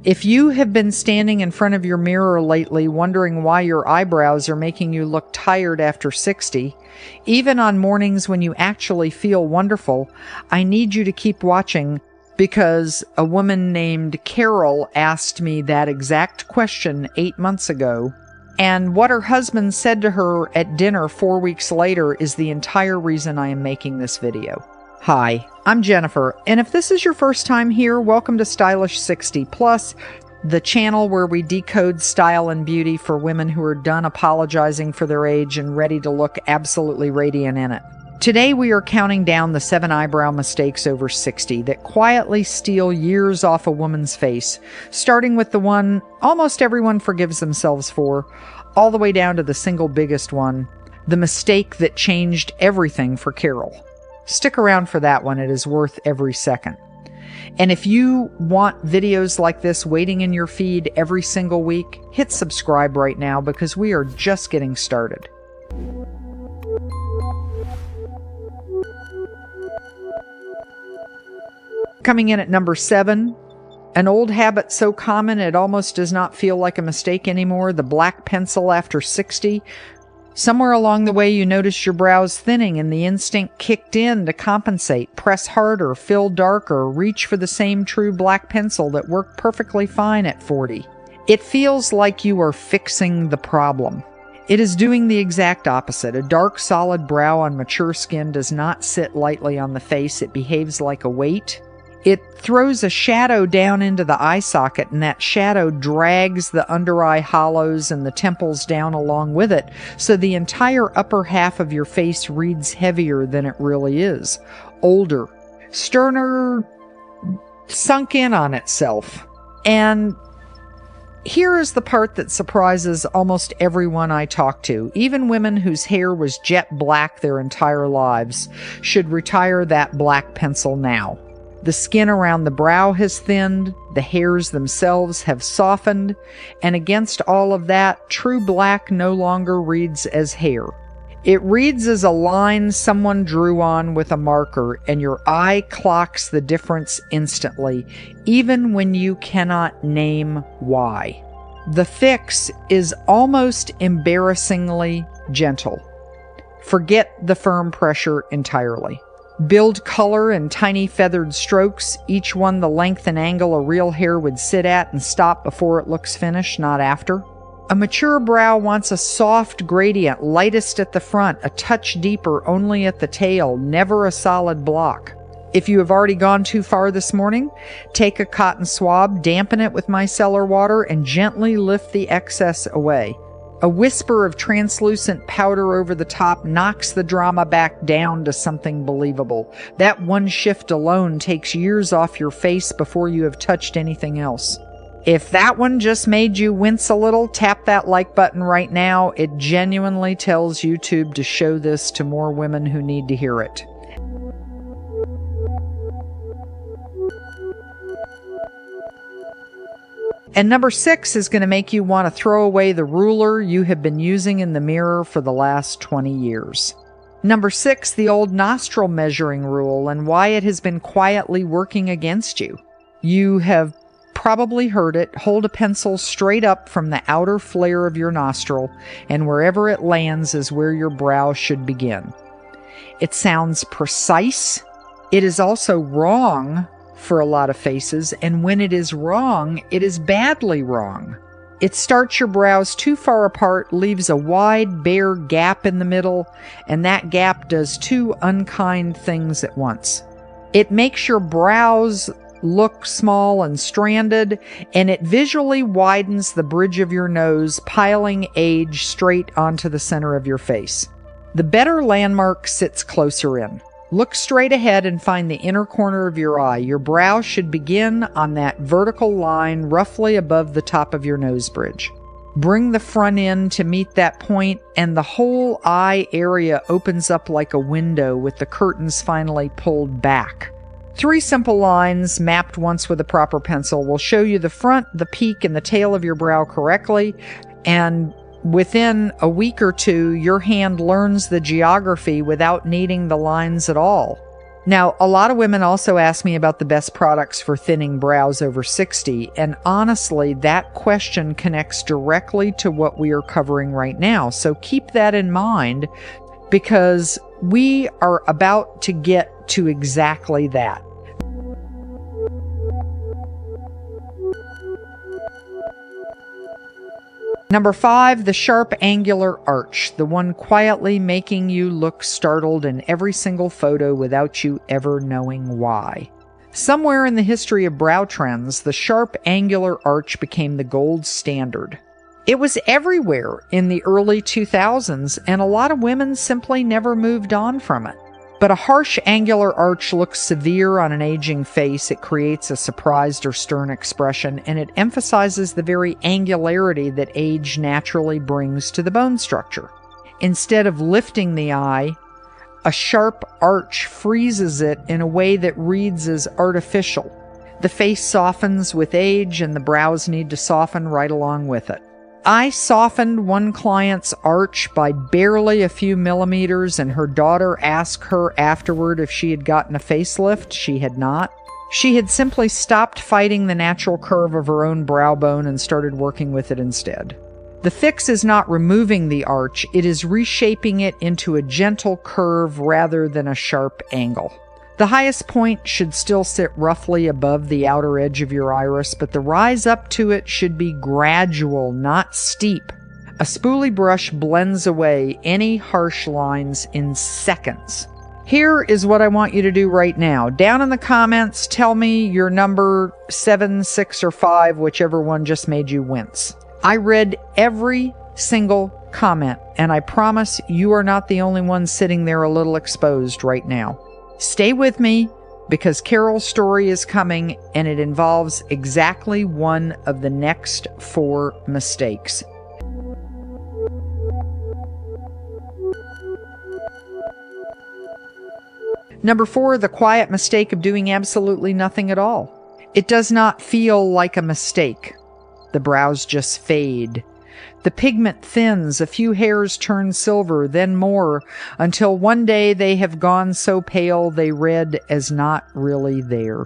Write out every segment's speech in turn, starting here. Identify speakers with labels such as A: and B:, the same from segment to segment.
A: If you have been standing in front of your mirror lately wondering why your eyebrows are making you look tired after 60, even on mornings when you actually feel wonderful, I need you to keep watching, because a woman named Carol asked me that exact question 8 months ago, and what her husband said to her at dinner 4 weeks later is the entire reason I am making this video. Hi, I'm Jennifer, and if this is your first time here, welcome to Stylish 60 Plus, the channel where we decode style and beauty for women who are done apologizing for their age and ready to look absolutely radiant in it. Today we are counting down the 7 eyebrow mistakes over 60 that quietly steal years off a woman's face, starting with the one almost everyone forgives themselves for, all the way down to the single biggest one, the mistake that changed everything for Carol. Stick around for that one, it is worth every second. And if you want videos like this waiting in your feed every single week, hit subscribe right now because we are just getting started. Coming in at number 7, an old habit so common it almost does not feel like a mistake anymore, the black pencil after 60. Somewhere along the way you noticed your brows thinning and the instinct kicked in to compensate, press harder, fill darker, reach for the same true black pencil that worked perfectly fine at 40. It feels like you are fixing the problem. It is doing the exact opposite. A dark, solid brow on mature skin does not sit lightly on the face. It behaves like a weight. It throws a shadow down into the eye socket, and that shadow drags the under eye hollows and the temples down along with it, so the entire upper half of your face reads heavier than it really is. Older, sterner, sunk in on itself. And here is the part that surprises almost everyone I talk to. Even women whose hair was jet black their entire lives should retire that black pencil now. The skin around the brow has thinned, the hairs themselves have softened, and against all of that, true black no longer reads as hair. It reads as a line someone drew on with a marker, and your eye clocks the difference instantly, even when you cannot name why. The fix is almost embarrassingly gentle. Forget the firm pressure entirely. Build color in tiny feathered strokes, each one the length and angle a real hair would sit at, and stop before it looks finished, not after. A mature brow wants a soft gradient, lightest at the front, a touch deeper only at the tail, never a solid block. If you have already gone too far this morning, take a cotton swab, dampen it with micellar water, and gently lift the excess away. A whisper of translucent powder over the top knocks the drama back down to something believable. That one shift alone takes years off your face before you have touched anything else. If that one just made you wince a little, tap that like button right now. It genuinely tells YouTube to show this to more women who need to hear it. And number 6 is going to make you want to throw away the ruler you have been using in the mirror for the last 20 years. Number 6, the old nostril measuring rule and why it has been quietly working against you. You have probably heard it. Hold a pencil straight up from the outer flare of your nostril, and wherever it lands is where your brow should begin. It sounds precise. It is also wrong for a lot of faces, and when it is wrong, it is badly wrong. It starts your brows too far apart, leaves a wide, bare gap in the middle, and that gap does 2 unkind things at once. It makes your brows look small and stranded, and it visually widens the bridge of your nose, piling age straight onto the center of your face. The better landmark sits closer in. Look straight ahead and find the inner corner of your eye. Your brow should begin on that vertical line roughly above the top of your nose bridge. Bring the front in to meet that point, and the whole eye area opens up like a window with the curtains finally pulled back. 3 simple lines mapped once with a proper pencil will show you the front, the peak, and the tail of your brow correctly, and within a week or two, your hand learns the geography without needing the lines at all. Now, a lot of women also ask me about the best products for thinning brows over 60, and honestly, that question connects directly to what we are covering right now. So keep that in mind, because we are about to get to exactly that. Number 5, the sharp angular arch, the one quietly making you look startled in every single photo without you ever knowing why. Somewhere in the history of brow trends, the sharp angular arch became the gold standard. It was everywhere in the early 2000s, and a lot of women simply never moved on from it. But a harsh angular arch looks severe on an aging face. It creates a surprised or stern expression, and it emphasizes the very angularity that age naturally brings to the bone structure. Instead of lifting the eye, a sharp arch freezes it in a way that reads as artificial. The face softens with age, and the brows need to soften right along with it. I softened one client's arch by barely a few millimeters, and her daughter asked her afterward if she had gotten a facelift. She had not. She had simply stopped fighting the natural curve of her own brow bone and started working with it instead. The fix is not removing the arch, it is reshaping it into a gentle curve rather than a sharp angle. The highest point should still sit roughly above the outer edge of your iris, but the rise up to it should be gradual, not steep. A spoolie brush blends away any harsh lines in seconds. Here is what I want you to do right now. Down in the comments, tell me your number 7, 6, or 5, whichever one just made you wince. I read every single comment, and I promise you are not the only one sitting there a little exposed right now. Stay with me, because Carol's story is coming, and it involves exactly one of the next 4 mistakes. Number 4, the quiet mistake of doing absolutely nothing at all. It does not feel like a mistake. The brows just fade. The pigment thins, a few hairs turn silver, then more, until one day they have gone so pale they read as not really there.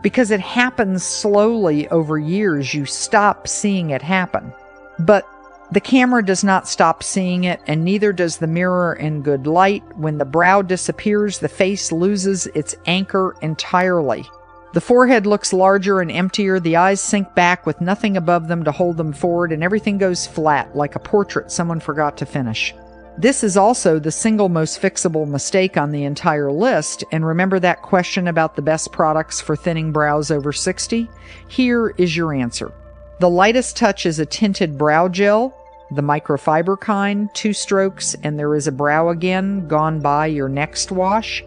A: Because it happens slowly over years, you stop seeing it happen. But the camera does not stop seeing it, and neither does the mirror in good light. When the brow disappears, the face loses its anchor entirely. The forehead looks larger and emptier, the eyes sink back with nothing above them to hold them forward, and everything goes flat, like a portrait someone forgot to finish. This is also the single most fixable mistake on the entire list, and remember that question about the best products for thinning brows over 60? Here is your answer. The lightest touch is a tinted brow gel, the microfiber kind, 2 strokes, and there is a brow again, gone by your next wash.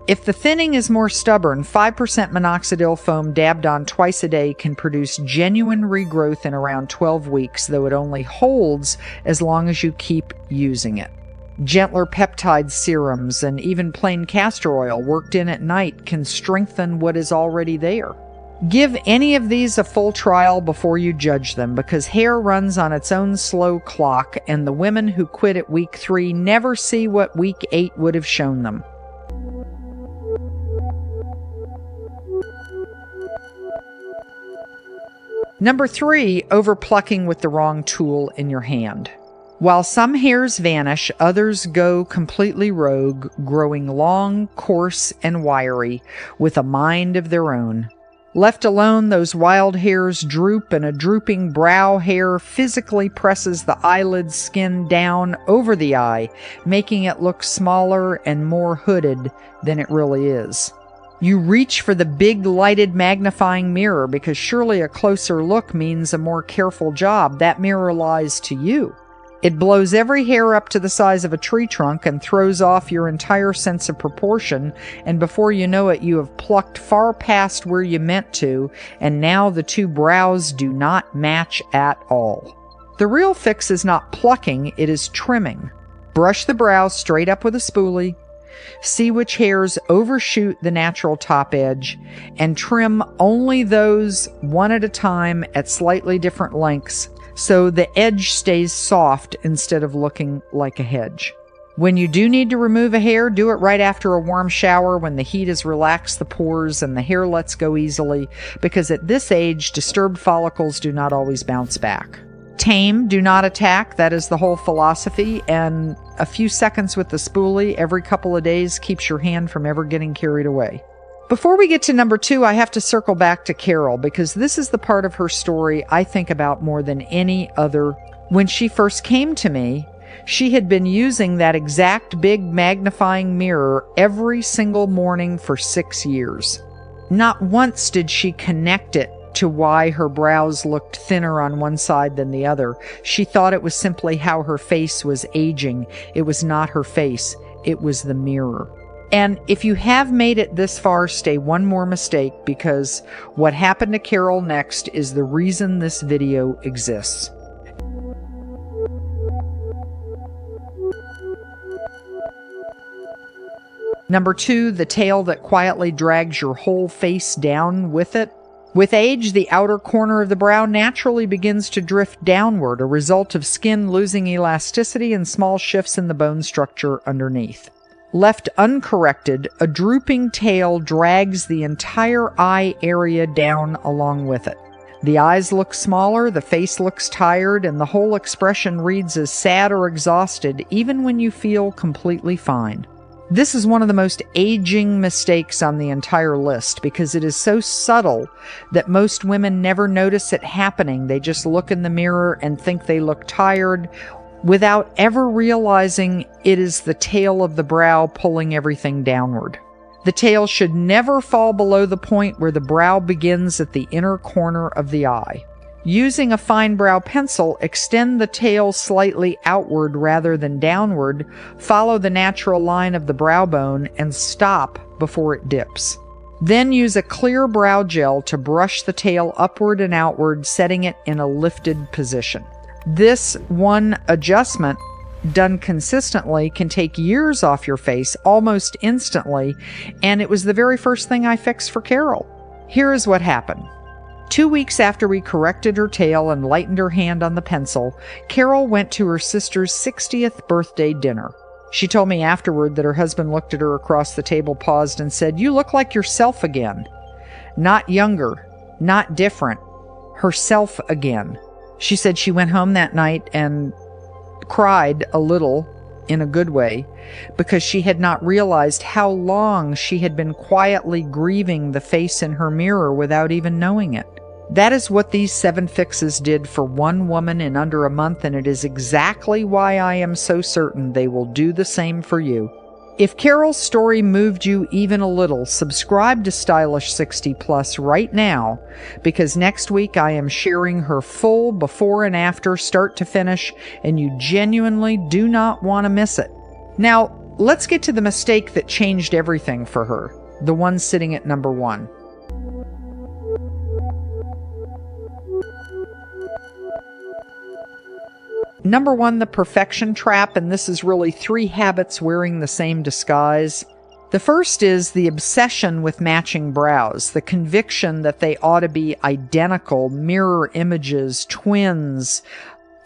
A: If the thinning is more stubborn, 5% minoxidil foam dabbed on twice a day can produce genuine regrowth in around 12 weeks, though it only holds as long as you keep using it. Gentler peptide serums and even plain castor oil worked in at night can strengthen what is already there. Give any of these a full trial before you judge them, because hair runs on its own slow clock, and the women who quit at week 3 never see what week 8 would have shown them. Number 3, overplucking with the wrong tool in your hand. While some hairs vanish, others go completely rogue, growing long, coarse, and wiry, with a mind of their own. Left alone, those wild hairs droop, and a drooping brow hair physically presses the eyelid skin down over the eye, making it look smaller and more hooded than it really is. You reach for the big lighted magnifying mirror, because surely a closer look means a more careful job. That mirror lies to you. It blows every hair up to the size of a tree trunk and throws off your entire sense of proportion, and before you know it, you have plucked far past where you meant to, and now the 2 brows do not match at all. The real fix is not plucking, it is trimming. Brush the brow straight up with a spoolie. See which hairs overshoot the natural top edge, and trim only those one at a time at slightly different lengths, so the edge stays soft instead of looking like a hedge. When you do need to remove a hair, do it right after a warm shower when the heat has relaxed the pores and the hair lets go easily, because at this age, disturbed follicles do not always bounce back. Tame, do not attack. That is the whole philosophy. And a few seconds with the spoolie every couple of days keeps your hand from ever getting carried away. Before we get to number 2, I have to circle back to Carol, because this is the part of her story I think about more than any other. When she first came to me, she had been using that exact big magnifying mirror every single morning for 6 years. Not once did she connect it to why her brows looked thinner on one side than the other. She thought it was simply how her face was aging. It was not her face. It was the mirror. And if you have made it this far, stay one more mistake, because what happened to Carol next is the reason this video exists. Number 2, the tail that quietly drags your whole face down with it. With age, the outer corner of the brow naturally begins to drift downward, a result of skin losing elasticity and small shifts in the bone structure underneath. Left uncorrected, a drooping tail drags the entire eye area down along with it. The eyes look smaller, the face looks tired, and the whole expression reads as sad or exhausted, even when you feel completely fine. This is one of the most aging mistakes on the entire list, because it is so subtle that most women never notice it happening. They just look in the mirror and think they look tired without ever realizing it is the tail of the brow pulling everything downward. The tail should never fall below the point where the brow begins at the inner corner of the eye. Using a fine brow pencil, extend the tail slightly outward rather than downward, follow the natural line of the brow bone, and stop before it dips. Then use a clear brow gel to brush the tail upward and outward, setting it in a lifted position. This one adjustment, done consistently, can take years off your face almost instantly, and it was the very first thing I fixed for Carol. Here is what happened. 2 weeks after we corrected her tail and lightened her hand on the pencil, Carol went to her sister's 60th birthday dinner. She told me afterward that her husband looked at her across the table, paused, and said, "You look like yourself again." Not younger, not different, herself again. She said she went home that night and cried a little, in a good way, because she had not realized how long she had been quietly grieving the face in her mirror without even knowing it. That is what these 7 fixes did for one woman in under a month, and it is exactly why I am so certain they will do the same for you. If Carol's story moved you even a little, subscribe to Stylish 60 Plus right now, because next week I am sharing her full before and after, start to finish, and you genuinely do not want to miss it. Now, let's get to the mistake that changed everything for her, the one sitting at number 1. Number 1, the perfection trap, and this is really 3 habits wearing the same disguise. The first is the obsession with matching brows, the conviction that they ought to be identical, mirror images, twins.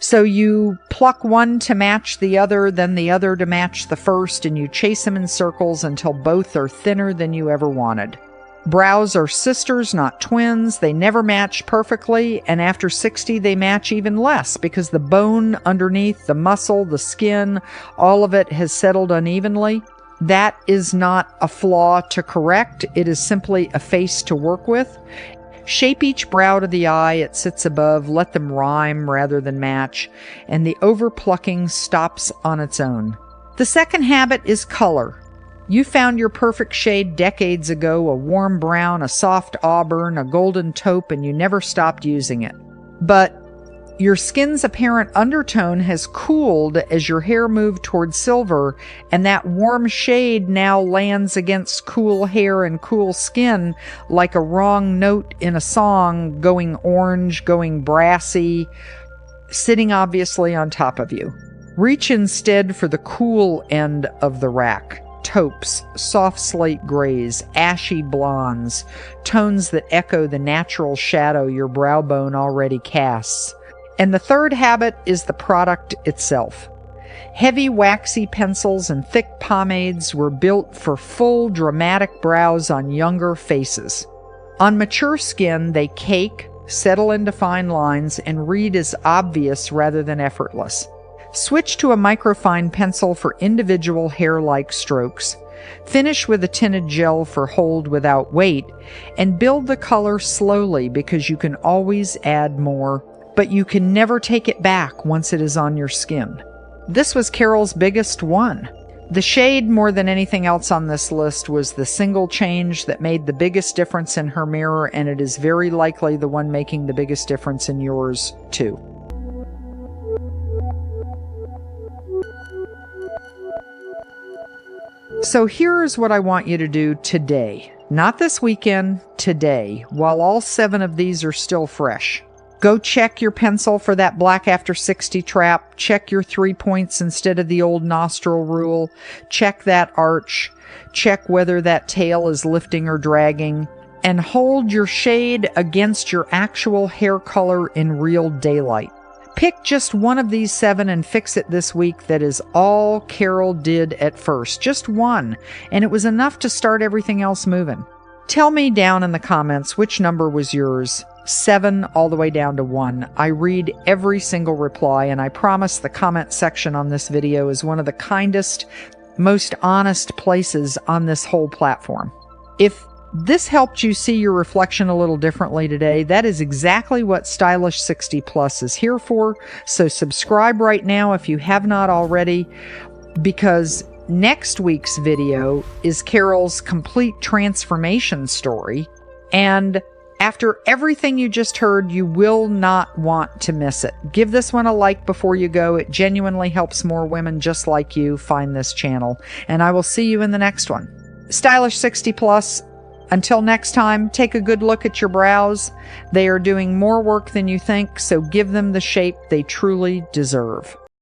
A: So you pluck one to match the other, then the other to match the first, and you chase them in circles until both are thinner than you ever wanted. Brows are sisters, not twins. They never match perfectly, and after 60, they match even less because the bone underneath, the muscle, the skin, all of it has settled unevenly. That is not a flaw to correct. It is simply a face to work with. Shape each brow to the eye it sits above. Let them rhyme rather than match, and the overplucking stops on its own. The second habit is color. You found your perfect shade decades ago, a warm brown, a soft auburn, a golden taupe, and you never stopped using it. But your skin's apparent undertone has cooled as your hair moved toward silver, and that warm shade now lands against cool hair and cool skin like a wrong note in a song, going orange, going brassy, sitting obviously on top of you. Reach instead for the cool end of the rack. Taupes, soft slate grays, ashy blondes, tones that echo the natural shadow your brow bone already casts. And the third habit is the product itself. Heavy waxy pencils and thick pomades were built for full dramatic brows on younger faces. On mature skin, they cake, settle into fine lines, and read as obvious rather than effortless. Switch to a microfine pencil for individual hair-like strokes. Finish with a tinted gel for hold without weight, and build the color slowly because you can always add more, but you can never take it back once it is on your skin. This was Carol's biggest one. The shade, more than anything else on this list, was the single change that made the biggest difference in her mirror, and it is very likely the one making the biggest difference in yours, too. So here's what I want you to do today. Not this weekend, today, while all 7 of these are still fresh. Go check your pencil for that black after 60 trap. Check your 3 points instead of the old nostril rule. Check that arch. Check whether that tail is lifting or dragging. And hold your shade against your actual hair color in real daylight. Pick just one of these 7 and fix it this week. That is all Carol did at first. Just one. And it was enough to start everything else moving. Tell me down in the comments which number was yours. 7 all the way down to 1. I read every single reply, and I promise the comment section on this video is one of the kindest, most honest places on this whole platform. If this helped you see your reflection a little differently today, that is exactly what Stylish 60 Plus is here for. So subscribe right now if you have not already, because next week's video is Carol's complete transformation story, and after everything you just heard, you will not want to miss it. Give this one a like before you go. It genuinely helps more women just like you find this channel. And I will see you in the next one. Stylish 60 Plus. Until next time, take a good look at your brows. They are doing more work than you think, so give them the shape they truly deserve.